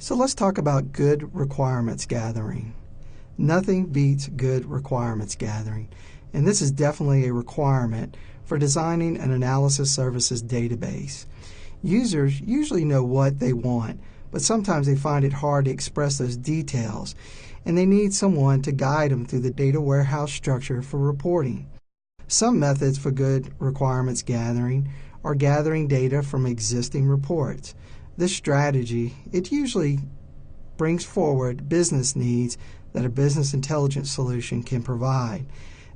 So let's talk about good requirements gathering. Nothing beats good requirements gathering, and this is definitely a requirement for designing an analysis services database. Users usually know what they want, but sometimes they find it hard to express those details, and they need someone to guide them through the data warehouse structure for reporting. Some methods for good requirements gathering are gathering data from existing reports. This strategy, it usually brings forward business needs that a business intelligence solution can provide.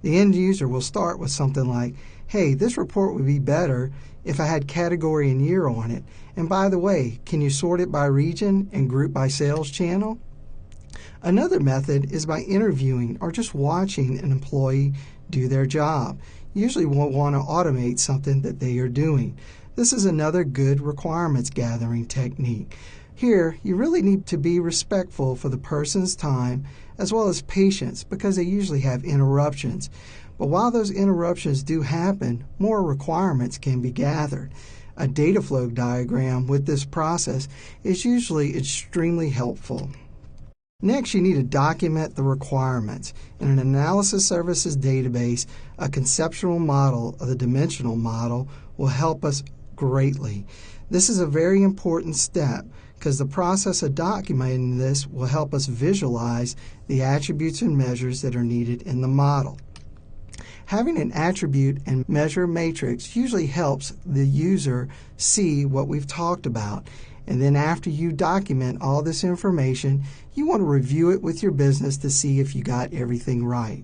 The end user will start with something like, hey, this report would be better if I had category and year on it. And by the way, can you sort it by region and group by sales channel? Another method is by interviewing or just watching an employee do their job. Usually we'll want to automate something that they are doing. This is another good requirements gathering technique. Here, you really need to be respectful for the person's time as well as patience because they usually have interruptions. But while those interruptions do happen, more requirements can be gathered. A data flow diagram with this process is usually extremely helpful. Next, you need to document the requirements. In an analysis services database, a conceptual model of the dimensional model will help us greatly. This is a very important step because the process of documenting this will help us visualize the attributes and measures that are needed in the model. Having an attribute and measure matrix usually helps the user see what we've talked about. And then after you document all this information, you want to review it with your business to see if you got everything right.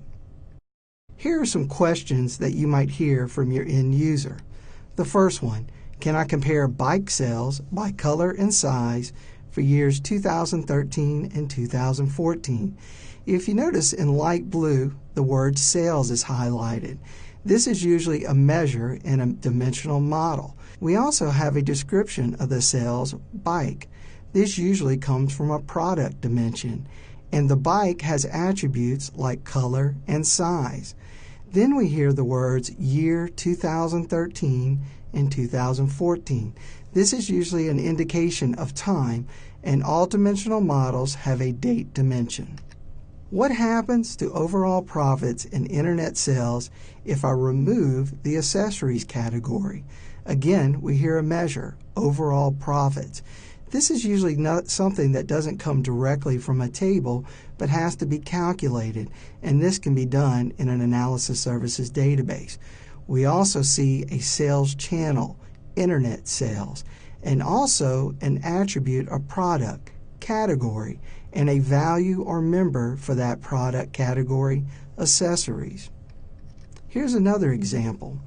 Here are some questions that you might hear from your end user. The first one, can I compare bike sales by color and size for years 2013 and 2014? If you notice in light blue, the word sales is highlighted. This is usually a measure in a dimensional model. We also have a description of the sales bike. This usually comes from a product dimension, and the bike has attributes like color and size. Then we hear the words year 2013 and 2014. This is usually an indication of time, and all dimensional models have a date dimension. What happens to overall profits in internet sales if I remove the accessories category? Again, we hear a measure, overall profits. This is usually not something that doesn't come directly from a table, but has to be calculated, and this can be done in an analysis services database. We also see a sales channel, internet sales, and also an attribute or product, category, and a value or member for that product category, accessories. Here's another example.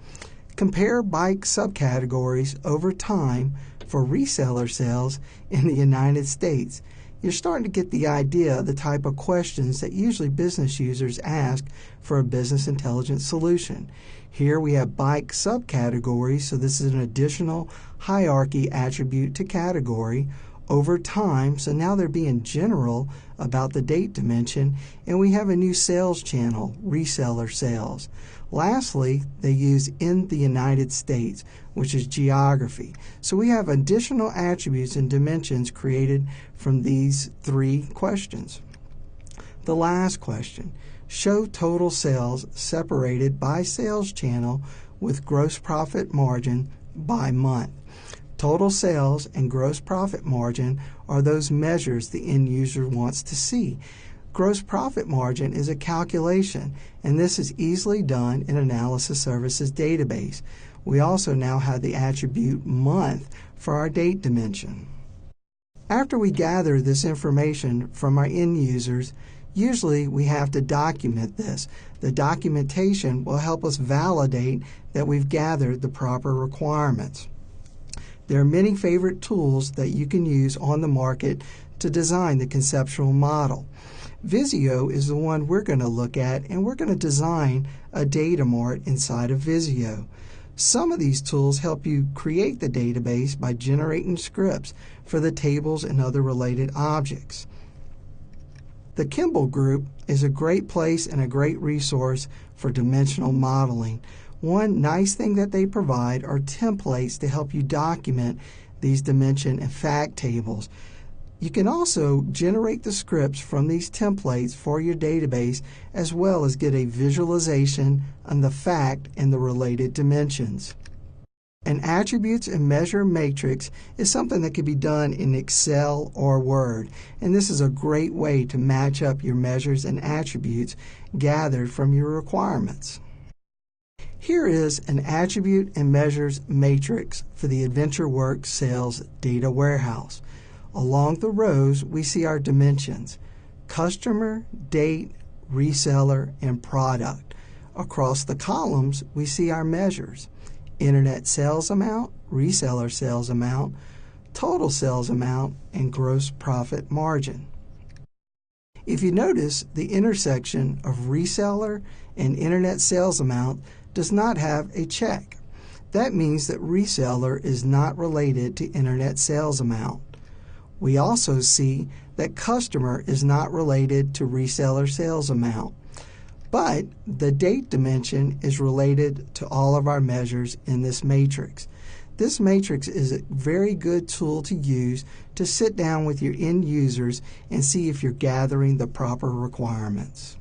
Compare bike subcategories over time for reseller sales in the United States. You're starting to get the idea of the type of questions that usually business users ask for a business intelligence solution. Here we have bike subcategories, so this is an additional hierarchy attribute to category over time, so now they're being general about the date dimension, and we have a new sales channel, reseller sales. Lastly, they use in the United States, which is geography. So we have additional attributes and dimensions created from these three questions. The last question, show total sales separated by sales channel with gross profit margin by month. Total sales and gross profit margin are those measures the end user wants to see. Gross profit margin is a calculation, and this is easily done in Analysis Services database. We also now have the attribute month for our date dimension. After we gather this information from our end users, usually we have to document this. The documentation will help us validate that we've gathered the proper requirements. There are many favorite tools that you can use on the market to design the conceptual model. Visio is the one we're going to look at, and we're going to design a data mart inside of Visio. Some of these tools help you create the database by generating scripts for the tables and other related objects. The Kimball Group is a great place and a great resource for dimensional modeling. One nice thing that they provide are templates to help you document these dimension and fact tables. You can also generate the scripts from these templates for your database, as well as get a visualization on the fact and the related dimensions. An attributes and measure matrix is something that can be done in Excel or Word, and this is a great way to match up your measures and attributes gathered from your requirements. Here is an attribute and measures matrix for the AdventureWorks Sales Data Warehouse. Along the rows, we see our dimensions: customer, date, reseller, and product. Across the columns, we see our measures: internet sales amount, reseller sales amount, total sales amount, and gross profit margin. If you notice, the intersection of reseller and internet sales amount does not have a check. That means that reseller is not related to internet sales amount. We also see that customer is not related to reseller sales amount, but the date dimension is related to all of our measures in this matrix. This matrix is a very good tool to use to sit down with your end users and see if you're gathering the proper requirements.